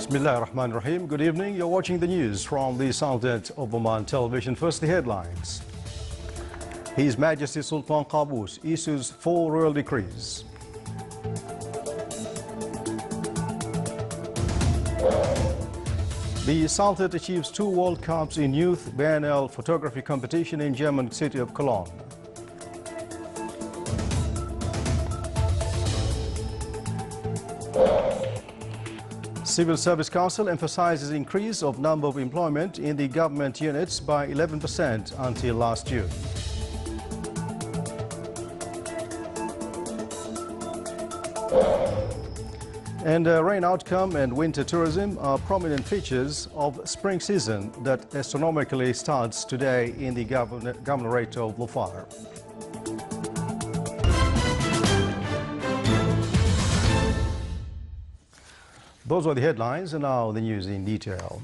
Bismillah ar-Rahman ar-Rahim. Good evening. You're watching the news from the Sultanate of Oman Television. First, the headlines. His Majesty Sultan Qaboos issues 4 royal decrees. The Sultanate achieves 2 World Cups in youth biennial photography competition in German city of Cologne. Civil Service Council emphasizes increase of number of employment in the government units by 11% until last June. And rain outcome and winter tourism are prominent features of spring season that astronomically starts today in the governorate of Dhofar. Those were the headlines, and now the news in detail.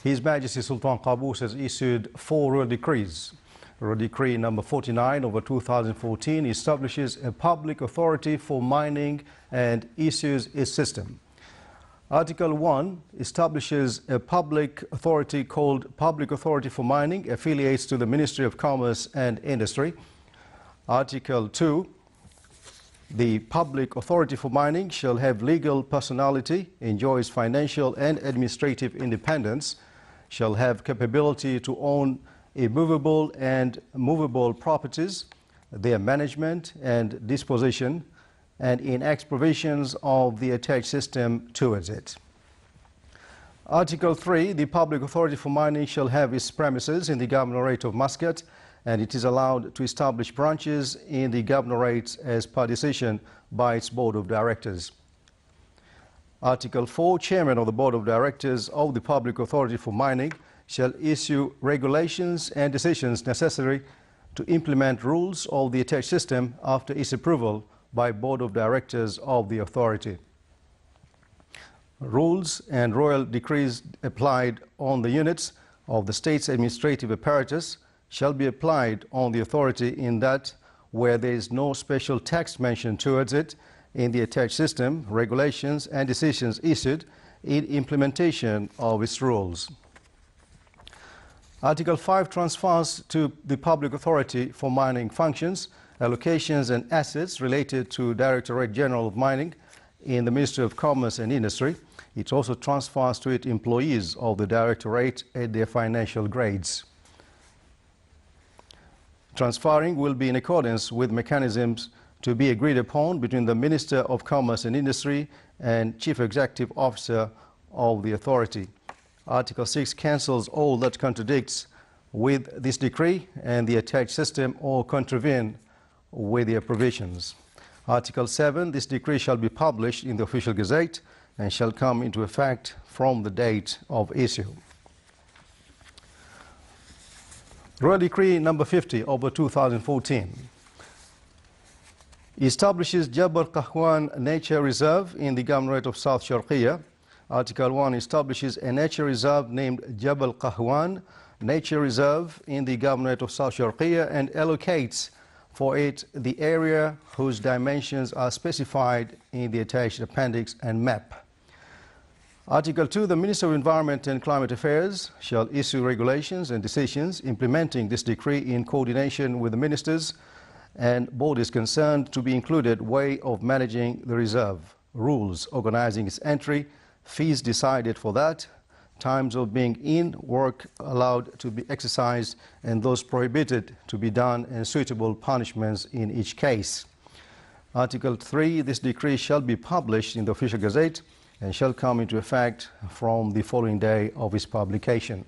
His Majesty Sultan Qaboos has issued 4 royal decrees. Royal Decree number 49/2014 establishes a public authority for mining and issues its system. Article 1 establishes a public authority called Public Authority for Mining, affiliates to the Ministry of Commerce and Industry. Article 2, the Public Authority for Mining shall have legal personality, enjoys financial and administrative independence, shall have capability to own immovable and movable properties, their management and disposition, and enacts provisions of the attached system towards it. Article 3, the Public Authority for Mining shall have its premises in the governorate of Muscat, and it is allowed to establish branches in the governorates as per decision by its Board of Directors. Article 4, Chairman of the Board of Directors of the Public Authority for Mining shall issue regulations and decisions necessary to implement rules of the attached system after its approval by Board of Directors of the authority. Rules and royal decrees applied on the units of the state's administrative apparatus shall be applied on the authority in that where there is no special text mentioned towards it in the attached system, regulations and decisions issued in implementation of its rules. Article 5 transfers to the Public Authority for Mining functions, allocations and assets related to Directorate General of Mining in the Ministry of Commerce and Industry. It also transfers to it employees of the Directorate at their financial grades. Transferring will be in accordance with mechanisms to be agreed upon between the Minister of Commerce and Industry and Chief Executive Officer of the authority. Article 6 cancels all that contradicts with this decree and the attached system or contravene with their provisions. Article 7, this decree shall be published in the Official Gazette and shall come into effect from the date of issue. Royal Decree number 50/2014 establishes Jabal Qahwan Nature Reserve in the Governorate of South Sharqiya. Article 1 establishes a nature reserve named Jabal Qahwan Nature Reserve in the Governorate of South Sharqiya and allocates for it the area whose dimensions are specified in the attached appendix and map. Article 2, the Minister of Environment and Climate Affairs shall issue regulations and decisions implementing this decree in coordination with the ministers and bodies concerned, to be included way of managing the reserve, rules organizing its entry, fees decided for that, times of being in, work allowed to be exercised and those prohibited to be done, and suitable punishments in each case. Article 3, this decree shall be published in the Official Gazette and shall come into effect from the following day of its publication.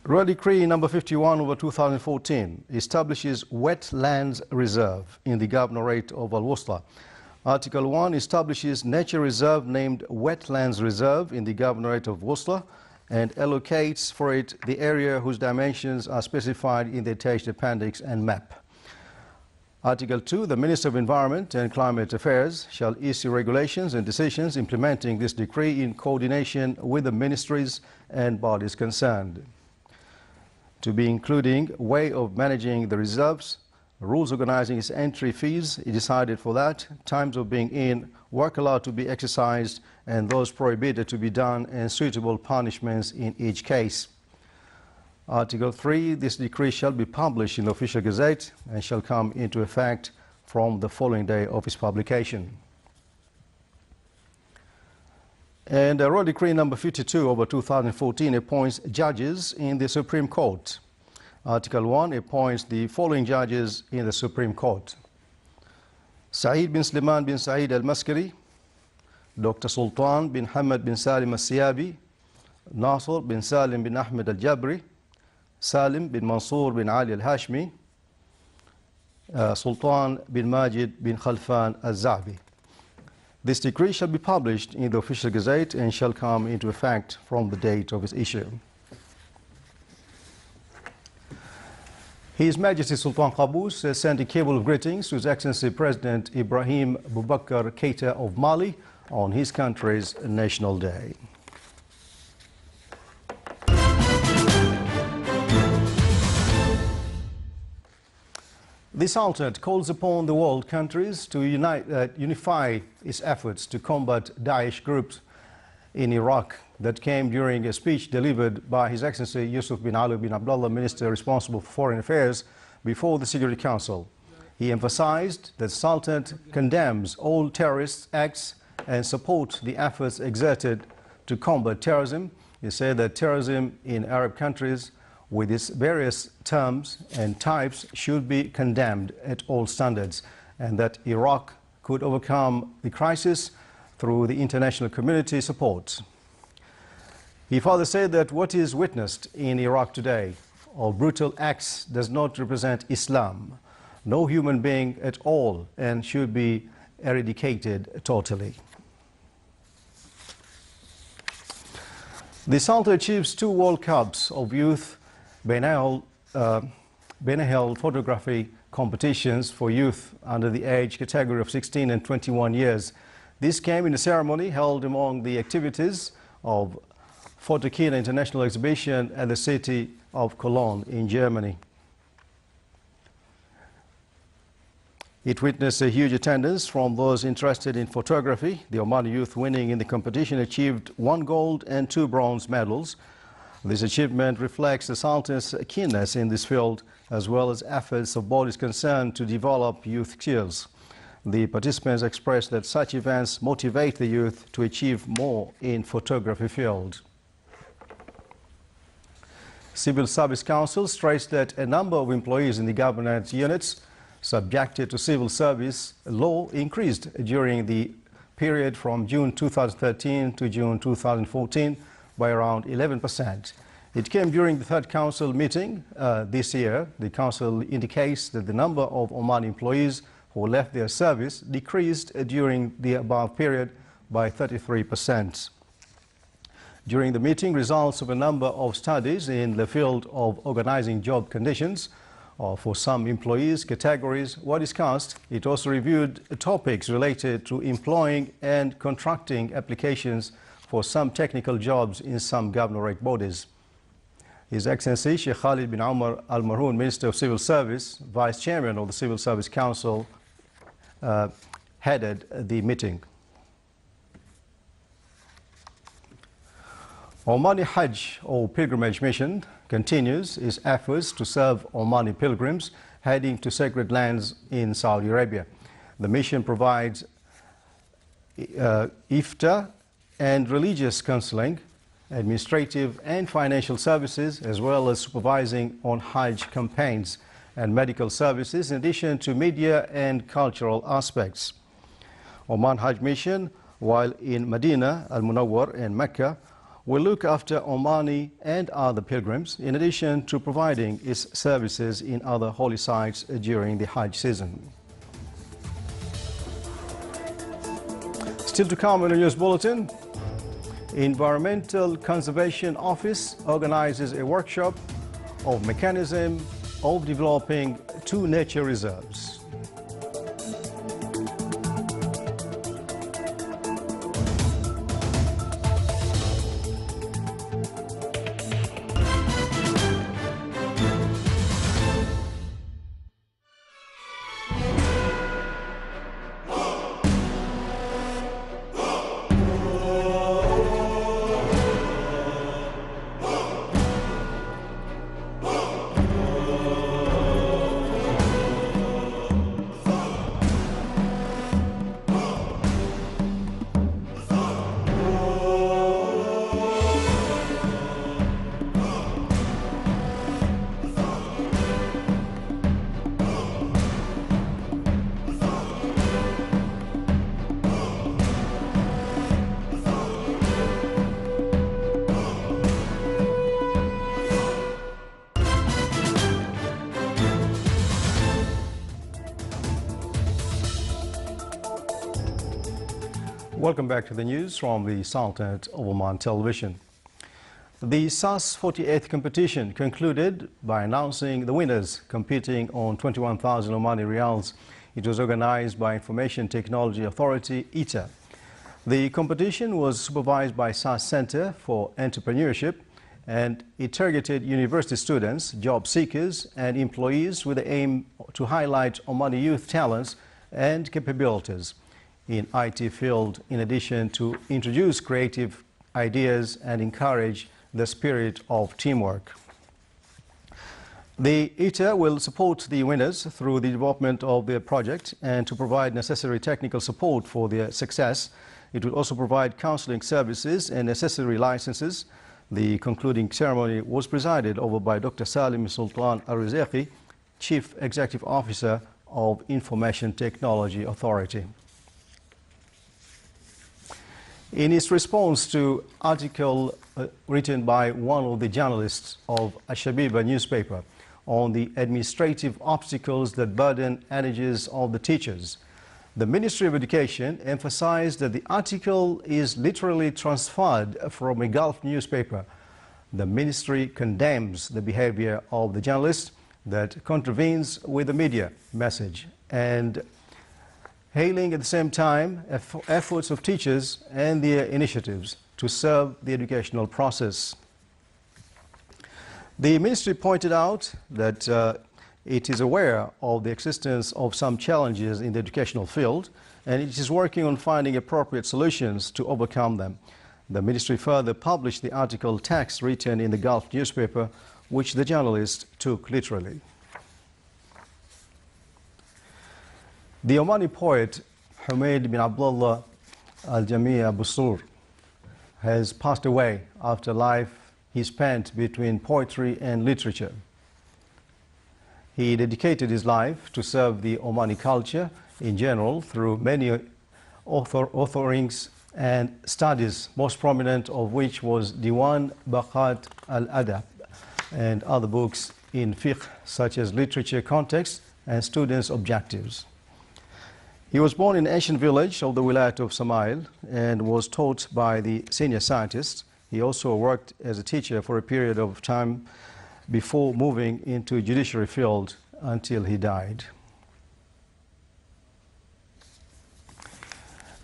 Royal Decree number 51/2014 establishes Wetlands Reserve in the Governorate of Al-Wusta. Article 1 establishes Nature Reserve named Wetlands Reserve in the Governorate of Wusta and allocates for it the area whose dimensions are specified in the attached appendix and map. Article 2, the Minister of Environment and Climate Affairs shall issue regulations and decisions implementing this decree in coordination with the ministries and bodies concerned, to be including way of managing the reserves, rules organizing its entry fees decided for that, times of being in, work allowed to be exercised, and those prohibited to be done, and suitable punishments in each case. Article 3, this decree shall be published in the official gazette and shall come into effect from the following day of its publication. And Royal Decree number 52 over 2014 appoints judges in the Supreme Court. Article 1 appoints the following judges in the Supreme Court: Saeed bin Sliman bin Saeed al-Maskari, Dr. Sultan bin Hamad bin Salim al-Siyabi, Nasr bin Salim bin Ahmed al-Jabri, Salim bin Mansour bin Ali al-Hashmi, Sultan bin Majid bin Khalfan al-Za'bi. This decree shall be published in the official gazette and shall come into effect from the date of its issue. His Majesty Sultan Qaboos has sent a cable of greetings to His Excellency President Ibrahim Boubacar Keita of Mali on his country's National Day. The Sultanate calls upon the world countries to unify its efforts to combat Daesh groups in Iraq. That came during a speech delivered by His Excellency Yusuf bin Ali bin Abdullah, Minister responsible for Foreign Affairs, before the Security Council. He emphasized that the Sultanate condemns all terrorist acts and supports the efforts exerted to combat terrorism. He said that terrorism in Arab countries with its various terms and types should be condemned at all standards, and that Iraq could overcome the crisis through the international community support. He further said that what is witnessed in Iraq today of brutal acts does not represent Islam, no human being at all, and should be eradicated totally. The Sultan achieves 2 World Cups of Youth Benahel photography competitions for youth under the age category of 16 and 21 years. This came in a ceremony held among the activities of Photokina International Exhibition at the city of Cologne in Germany. It witnessed a huge attendance from those interested in photography. The Omani youth winning in the competition achieved 1 gold and 2 bronze medals. This achievement reflects the Sultan's keenness in this field, as well as efforts of bodies concerned to develop youth skills. The participants expressed that such events motivate the youth to achieve more in photography field. Civil Service Council stressed that a number of employees in the government units subjected to civil service law increased during the period from June 2013 to June 2014 by around 11%. It came during the 3rd Council meeting this year. The Council indicates that the number of Omani employees who left their service decreased during the above period by 33%. During the meeting, results of a number of studies in the field of organizing job conditions for some employees categories were discussed. It also reviewed topics related to employing and contracting applications for some technical jobs in some governorate bodies. His Excellency Sheikh Khalid bin Umar Al Marhoon, Minister of Civil Service, Vice Chairman of the Civil Service Council, headed the meeting. Omani Hajj, or Pilgrimage Mission, continues its efforts to serve Omani pilgrims heading to sacred lands in Saudi Arabia. The mission provides iftar and religious counseling, administrative and financial services, as well as supervising on Hajj campaigns and medical services, in addition to media and cultural aspects. Oman Hajj Mission, while in Medina, Al-Munawwar and Mecca, will look after Omani and other pilgrims, in addition to providing its services in other holy sites during the Hajj season. Still to come in the news bulletin, Environmental Conservation Office organizes a workshop of mechanism of developing 2 nature reserves. Welcome back to the news from the Sultanate of Oman Television. The SAS 48th competition concluded by announcing the winners competing on 21,000 Omani Riyals. It was organized by Information Technology Authority, ITA. The competition was supervised by SAS Center for Entrepreneurship, and it targeted university students, job seekers and employees with the aim to highlight Omani youth talents and capabilities in IT field, in addition to introduce creative ideas and encourage the spirit of teamwork. The ITA will support the winners through the development of their project and to provide necessary technical support for their success. It will also provide counseling services and necessary licenses. The concluding ceremony was presided over by Dr. Salim Sultan Al-Rizaqi, Chief Executive Officer of Information Technology Authority. In its response to article written by one of the journalists of Ash-Shabiba newspaper on the administrative obstacles that burden energies of the teachers, the Ministry of Education emphasized that the article is literally transferred from a Gulf newspaper. The ministry condemns the behavior of the journalist that contravenes with the media message and hailing at the same time efforts of teachers and their initiatives to serve the educational process. The ministry pointed out that it is aware of the existence of some challenges in the educational field, and it is working on finding appropriate solutions to overcome them. The ministry further published the article text written in the Gulf newspaper, which the journalist took literally. The Omani poet Humaid bin Abdullah Al-Jamia Busur has passed away after a life he spent between poetry and literature. He dedicated his life to serve the Omani culture in general through many authoring and studies, most prominent of which was Diwan Baqat al-Adab and other books in fiqh such as literature context and students' objectives. He was born in an ancient village of the Wilayat of Samail and was taught by the senior scientist. He also worked as a teacher for a period of time before moving into a judiciary field until he died.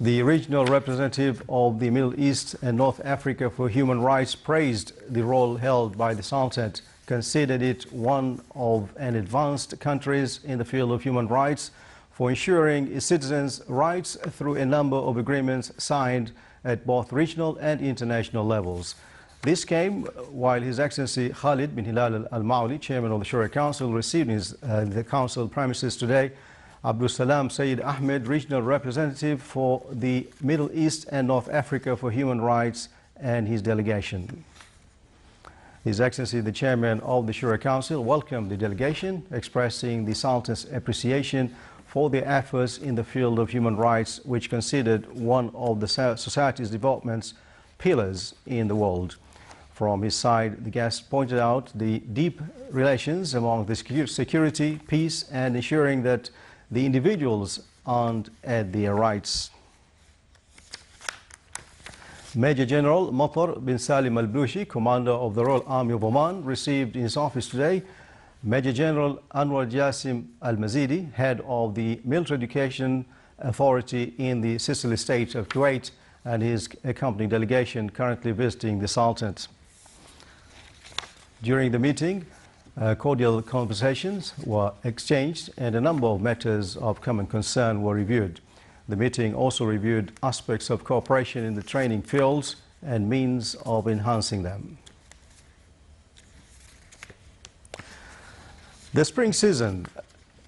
The regional representative of the Middle East and North Africa for Human Rights praised the role held by the Sultanate, considered it one of an advanced countries in the field of human rights for ensuring its citizens' rights through a number of agreements signed at both regional and international levels. This came while His Excellency Khalid bin Hilal Al-Mauli, Chairman of the Shura Council, received the Council premises today Abdul Salam Sayyid Ahmed, Regional Representative for the Middle East and North Africa for Human Rights, and his delegation. His Excellency, the Chairman of the Shura Council, welcomed the delegation, expressing the Sultan's appreciation for their efforts in the field of human rights, which considered one of the society's development's pillars in the world. From his side, the guest pointed out the deep relations among the security, peace, and ensuring that the individuals aren't at their rights. Major General Matar bin Salim Al-Blushi, Commander of the Royal Army of Oman, received in his office today Major General Anwar Jasim Al-Mazidi, head of the Military Education Authority in the Sicily state of Kuwait, and his accompanying delegation currently visiting the Sultanate. During the meeting, cordial conversations were exchanged and a number of matters of common concern were reviewed. The meeting also reviewed aspects of cooperation in the training fields and means of enhancing them. The spring season,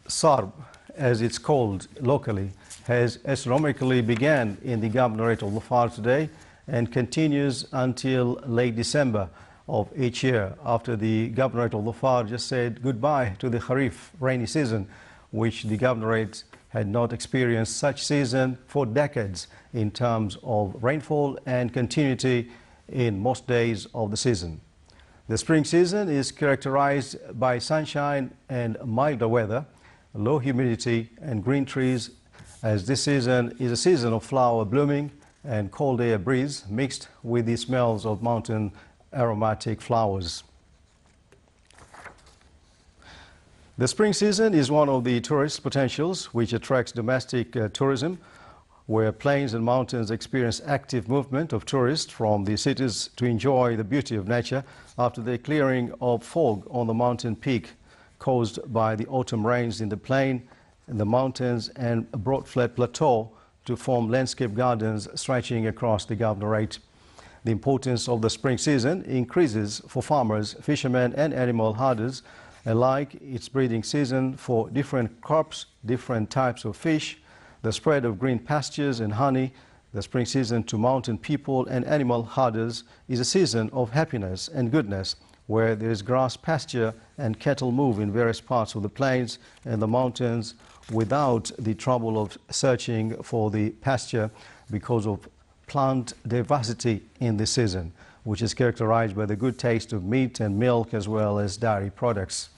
Sarb, as it's called locally, has astronomically began in the Governorate of Dhofar today and continues until late December of each year, after the Governorate of Dhofar just said goodbye to the Kharif rainy season, which the Governorate had not experienced such season for decades in terms of rainfall and continuity in most days of the season. The spring season is characterized by sunshine and milder weather, low humidity and green trees, as this season is a season of flower blooming and cold air breeze mixed with the smells of mountain aromatic flowers. The spring season is one of the tourist potentials which attracts domestic tourism, where plains and mountains experience active movement of tourists from the cities to enjoy the beauty of nature after the clearing of fog on the mountain peak caused by the autumn rains in the plain, in the mountains and a broad flat plateau to form landscape gardens stretching across the governorate. The importance of the spring season increases for farmers, fishermen and animal herders alike. It's breeding season for different crops, different types of fish, the spread of green pastures and honey. The spring season to mountain people and animal herders is a season of happiness and goodness, where there is grass pasture and cattle move in various parts of the plains and the mountains without the trouble of searching for the pasture because of plant diversity in this season, which is characterized by the good taste of meat and milk as well as dairy products.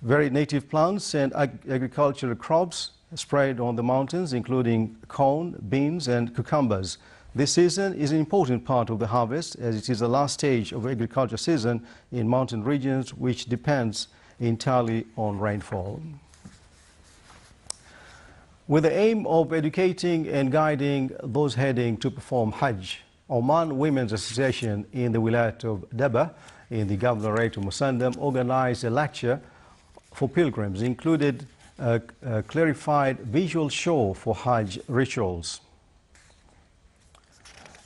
Very native plants and agricultural crops spread on the mountains, including corn, beans and cucumbers. This season is an important part of the harvest, as it is the last stage of agriculture season in mountain regions, which depends entirely on rainfall. With the aim of educating and guiding those heading to perform Hajj, Oman Women's Association in the Wilayat of Daba in the Governorate of Musandam organized a lecture for pilgrims, included a clarified visual show for Hajj rituals.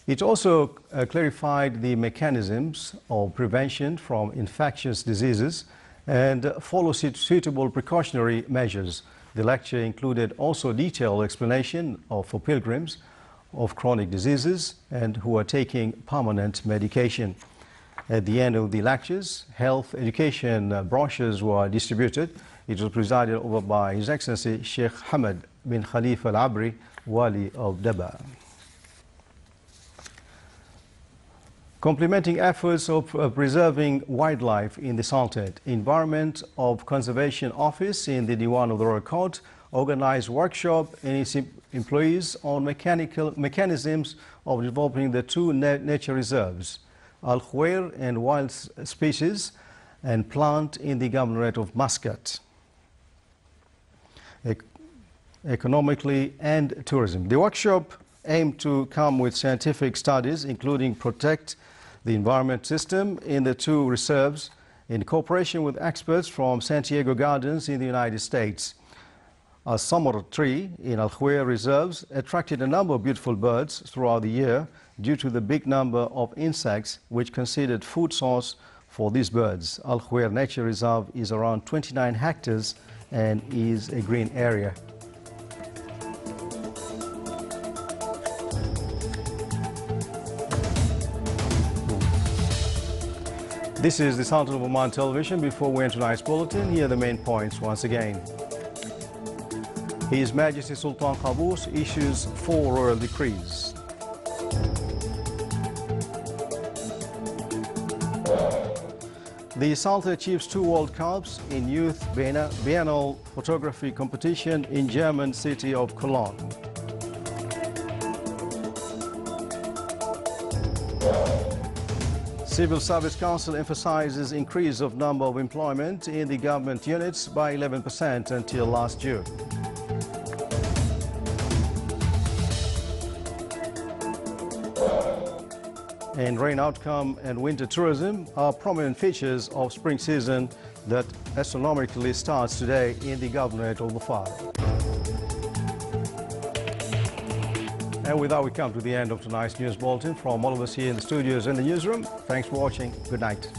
It also clarified the mechanisms of prevention from infectious diseases and follow suitable precautionary measures. The lecture included also detailed explanation for pilgrims of chronic diseases and who are taking permanent medication. At the end of the lectures, health education brochures were distributed. It was presided over by His Excellency Sheikh Hamad bin Khalifa Al-Abri, Wali of Daba. Complementing efforts of preserving wildlife in the Sultanate, Environment of Conservation Office in the Diwan of the Royal Court organized workshop and its employees on mechanisms of developing the two nature reserves, Al-Khuwair and wild species and plant in the Governorate of Muscat, economically and tourism. The workshop aimed to come with scientific studies, including protect the environment system in the two reserves in cooperation with experts from Santiago Gardens in the United States. A samar tree in Al-Khuwair reserves attracted a number of beautiful birds throughout the year due to the big number of insects which considered food source for these birds. Al-Khuwair Nature Reserve is around 29 hectares and is a green area. This is the Sultan of Oman Television. Before we enter tonight's bulletin, here are the main points once again. His Majesty Sultan Qaboos issues 4 royal decrees. The Sultan achieves 2 World Cups in Youth Biennial Photography Competition in German city of Cologne. Civil Service Council emphasizes increase of number of employment in the government units by 11% until last June. And rain outcome and winter tourism are prominent features of spring season that astronomically starts today in the Governorate of Dhofar. And with that, we come to the end of tonight's news bulletin. From all of us here in the studios and the newsroom, thanks for watching. Good night.